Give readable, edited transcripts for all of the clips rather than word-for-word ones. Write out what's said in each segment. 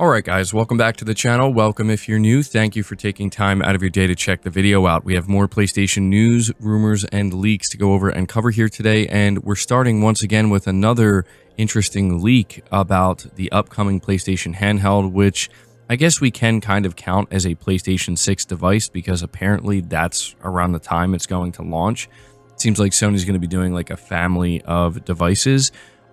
Alright guys, welcome back to the channel. Welcome if you're new. Thank you for taking time out of your day to check the video out. We have more PlayStation news, rumors, and leaks to go over and cover here today, and we're starting once again with another interesting leak about the upcoming PlayStation handheld, which I guess we can kind of count as a PlayStation 6 device because apparently that's around the time it's going to launch. It seems like Sony's going to be doing like a family of devices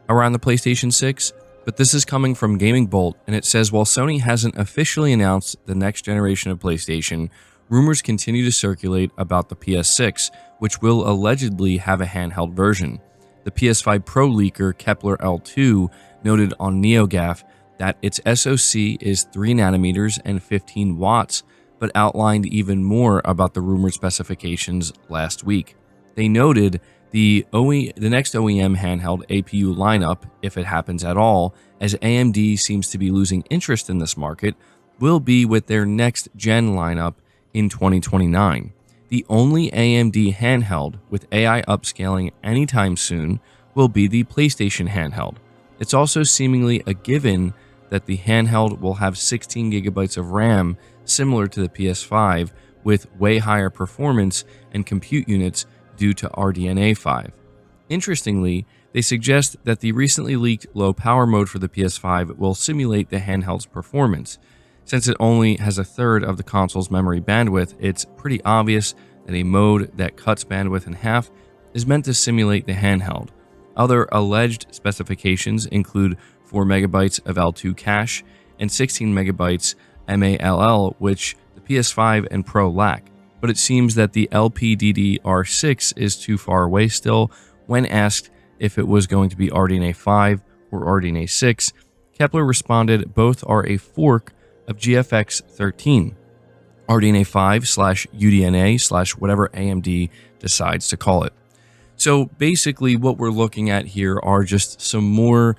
around the PlayStation 6. But this is coming from Gaming Bolt, and it says, while Sony hasn't officially announced the next generation of PlayStation, rumors continue to circulate about the PS6, which will allegedly have a handheld version. The PS5 Pro leaker Kepler L2 noted on NeoGAF that its SoC is 3 nanometers and 15 watts, but outlined even more about the rumored specifications last week. They noted the next OEM handheld APU lineup, if it happens at all, as AMD seems to be losing interest in this market, will be with their next gen lineup in 2029. The only AMD handheld with AI upscaling anytime soon will be the PlayStation handheld. It's also seemingly a given that the handheld will have 16 gigabytes of RAM, similar to the PS5, with way higher performance and compute units due to RDNA 5. Interestingly, they suggest that the recently leaked low power mode for the PS5 will simulate the handheld's performance. Since it only has a third of the console's memory bandwidth, it's pretty obvious that a mode that cuts bandwidth in half is meant to simulate the handheld. Other alleged specifications include 4 megabytes of L2 cache and 16 megabytes MALL, which the PS5 and Pro lack. But it seems that the LPDDR6 is too far away still. When asked if it was going to be RDNA 5 or RDNA 6, Kepler responded both are a fork of GFX 13, RDNA 5/UDNA/whatever AMD decides to call it. So basically what we're looking at here are just some more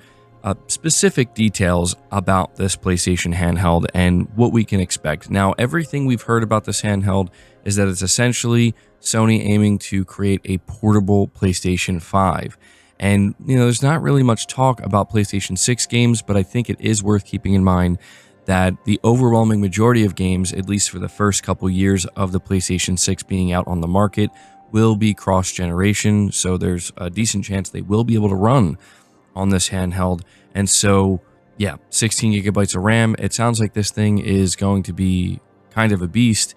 specific details about this PlayStation handheld and what we can expect. Now, everything we've heard about this handheld is that it's essentially Sony aiming to create a portable PlayStation 5. And, there's not really much talk about PlayStation 6 games, but I think it is worth keeping in mind that the overwhelming majority of games, at least for the first couple years of the PlayStation 6 being out on the market, will be cross-generation. So there's a decent chance they will be able to run on this handheld. And so, yeah, 16 gigabytes of RAM. It sounds like this thing is going to be kind of a beast,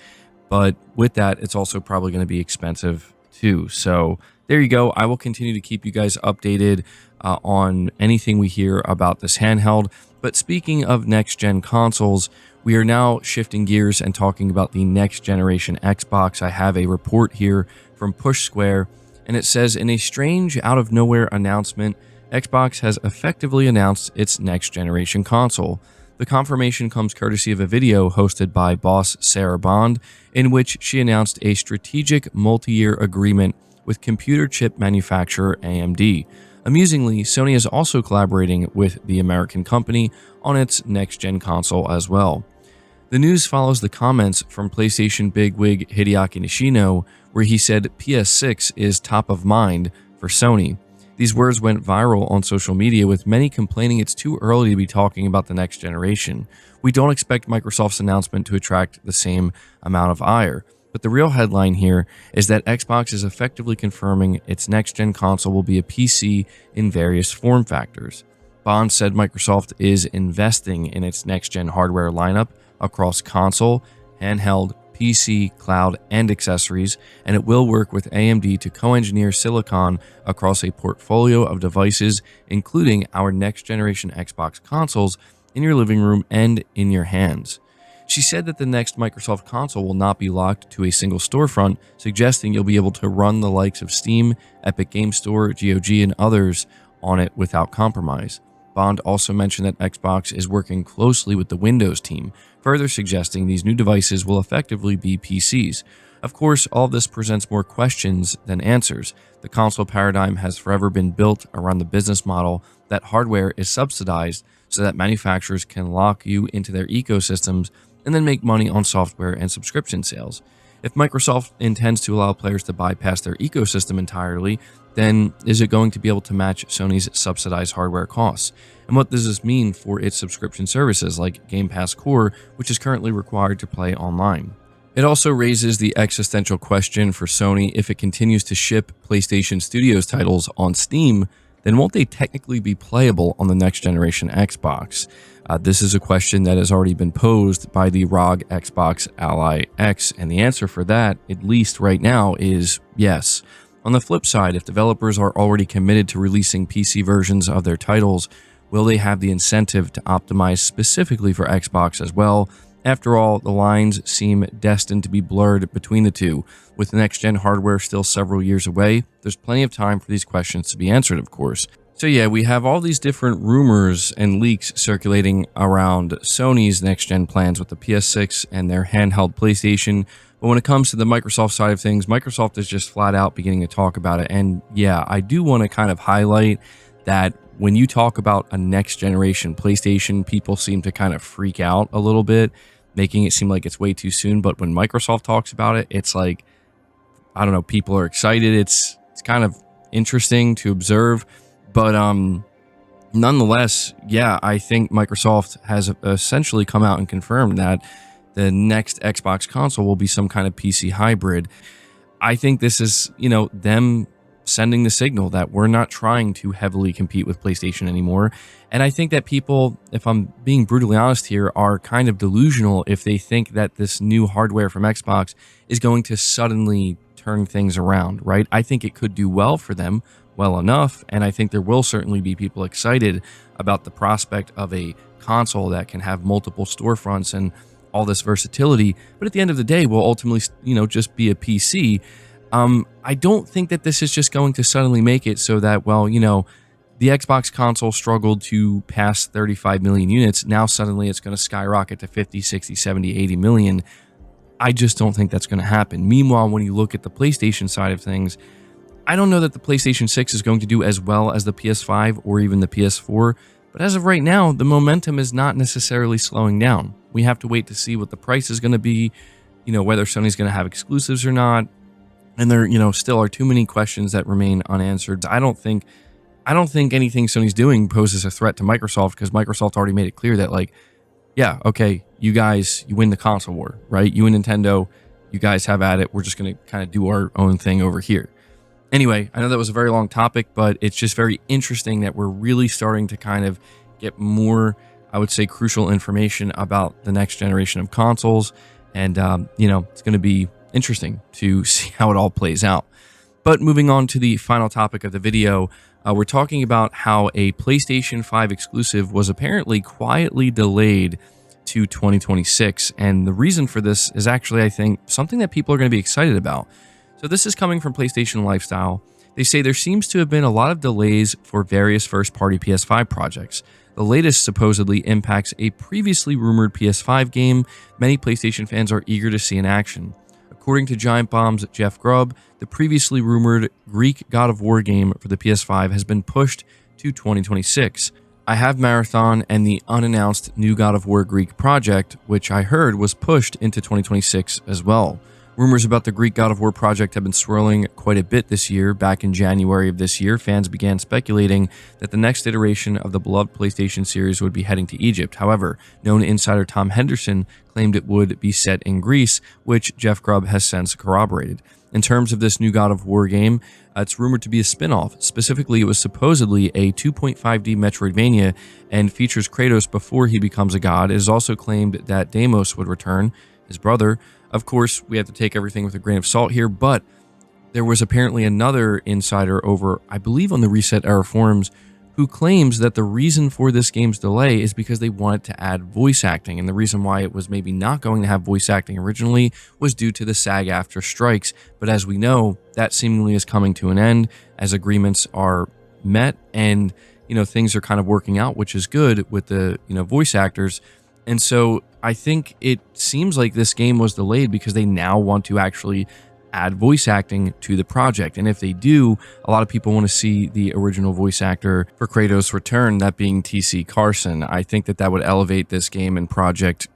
but with that, it's also probably going to be expensive too. So there you go. I will continue to keep you guys updated on anything we hear about this handheld. But speaking of next-gen consoles, we are now shifting gears and talking about the next-generation Xbox. I have a report here from Push Square, and it says, in a strange out-of-nowhere announcement, Xbox has effectively announced its next-generation console. The confirmation comes courtesy of a video hosted by boss Sarah Bond, in which she announced a strategic multi-year agreement with computer chip manufacturer AMD. Amusingly, Sony is also collaborating with the American company on its next-gen console as well. The news follows the comments from PlayStation bigwig Hideaki Nishino, where he said PS6 is top of mind for Sony. These words went viral on social media, with many complaining it's too early to be talking about the next generation. We don't expect Microsoft's announcement to attract the same amount of ire. But the real headline here is that Xbox is effectively confirming its next-gen console will be a PC in various form factors. Bond said Microsoft is investing in its next-gen hardware lineup across console, handheld, PC, cloud, and accessories, and it will work with AMD to co-engineer silicon across a portfolio of devices, including our next-generation Xbox consoles, in your living room and in your hands. She said that the next Microsoft console will not be locked to a single storefront, suggesting you'll be able to run the likes of Steam, Epic Game Store, GOG, and others on it without compromise. Bond also mentioned that Xbox is working closely with the Windows team, further suggesting these new devices will effectively be PCs. Of course, all of this presents more questions than answers. The console paradigm has forever been built around the business model that hardware is subsidized so that manufacturers can lock you into their ecosystems and then make money on software and subscription sales. If Microsoft intends to allow players to bypass their ecosystem entirely, then is it going to be able to match Sony's subsidized hardware costs? And what does this mean for its subscription services like Game Pass Core, which is currently required to play online? It also raises the existential question for Sony: if it continues to ship PlayStation Studios titles on Steam, then won't they technically be playable on the next generation Xbox? This is a question that has already been posed by the ROG Xbox Ally X, and the answer for that, at least right now, is yes. On the flip side, if developers are already committed to releasing PC versions of their titles, will they have the incentive to optimize specifically for Xbox as well? After all, the lines seem destined to be blurred between the two. With the next-gen hardware still several years away, there's plenty of time for these questions to be answered, of course. So yeah, we have all these different rumors and leaks circulating around Sony's next-gen plans with the PS6 and their handheld PlayStation. But when it comes to the Microsoft side of things, Microsoft is just flat out beginning to talk about it. And yeah, I do want to kind of highlight that when you talk about a next-generation PlayStation, people seem to kind of freak out a little bit, making it seem like it's way too soon. But when Microsoft talks about it, it's like, I don't know, people are excited. It's kind of interesting to observe. But nonetheless, yeah, I think Microsoft has essentially come out and confirmed that the next Xbox console will be some kind of PC hybrid. I think this is, them sending the signal that we're not trying to heavily compete with PlayStation anymore. And I think that people, if I'm being brutally honest here, are kind of delusional if they think that this new hardware from Xbox is going to suddenly turn things around, right? I think it could do well for them, well enough, and I think there will certainly be people excited about the prospect of a console that can have multiple storefronts and all this versatility, but at the end of the day will ultimately, just be a PC. I don't think that this is just going to suddenly make it so that, the Xbox console struggled to pass 35 million units. Now suddenly it's going to skyrocket to 50, 60, 70, 80 million. I just don't think that's going to happen. Meanwhile, when you look at the PlayStation side of things, I don't know that the PlayStation 6 is going to do as well as the PS5 or even the PS4, but as of right now, the momentum is not necessarily slowing down. We have to wait to see what the price is going to be, whether Sony's going to have exclusives or not, and there, still are too many questions that remain unanswered. I don't think anything Sony's doing poses a threat to Microsoft, because Microsoft already made it clear that, yeah, okay, you guys, you win the console war, right? You and Nintendo, you guys have at it. We're just going to kind of do our own thing over here. Anyway, I know that was a very long topic, but it's just very interesting that we're really starting to kind of get more, I would say, crucial information about the next generation of consoles. And, it's going to be interesting to see how it all plays out. But moving on to the final topic of the video, we're talking about how a PlayStation 5 exclusive was apparently quietly delayed to 2026. And the reason for this is actually, I think, something that people are going to be excited about. So this is coming from PlayStation Lifestyle. They say there seems to have been a lot of delays for various first-party PS5 projects. The latest supposedly impacts a previously rumored PS5 game many PlayStation fans are eager to see in action. According to Giant Bomb's Jeff Grubb, the previously rumored Greek God of War game for the PS5 has been pushed to 2026. I have Marathon and the unannounced new God of War Greek project, which I heard was pushed into 2026 as well. Rumors about the Greek God of War project have been swirling quite a bit this year. Back in January of this year, fans began speculating that the next iteration of the beloved PlayStation series would be heading to Egypt. However, known insider Tom Henderson claimed it would be set in Greece, which Jeff Grubb has since corroborated. In terms of this new God of War game, it's rumored to be a spin-off. Specifically, it was supposedly a 2.5D Metroidvania and features Kratos before he becomes a god. It is also claimed that Deimos would return, his brother. Of course, we have to take everything with a grain of salt here, but there was apparently another insider over, I believe on the Reset Era forums, who claims that the reason for this game's delay is because they wanted to add voice acting, and the reason why it was maybe not going to have voice acting originally was due to the SAG-AFTRA strikes. But as we know, that seemingly is coming to an end as agreements are met, and things are kind of working out, which is good with the voice actors. And so I think it seems like this game was delayed because they now want to actually add voice acting to the project. And if they do, a lot of people want to see the original voice actor for Kratos return, that being T.C. Carson. I think that would elevate this game and project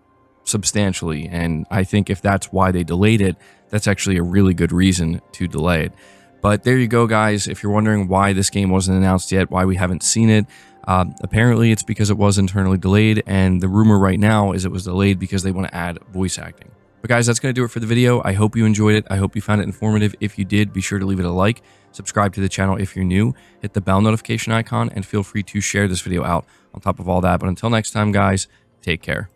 substantially. And I think if that's why they delayed it, that's actually a really good reason to delay it. But there you go, guys. If you're wondering why this game wasn't announced yet, why we haven't seen it, apparently it's because it was internally delayed, and the rumor right now is it was delayed because they want to add voice acting. But guys, that's going to do it for the video. I hope you enjoyed it. I hope you found it informative. If you did, be sure to leave it a like, subscribe to the channel if you're new, hit the bell notification icon, and feel free to share this video out on top of all that. But until next time, guys, take care.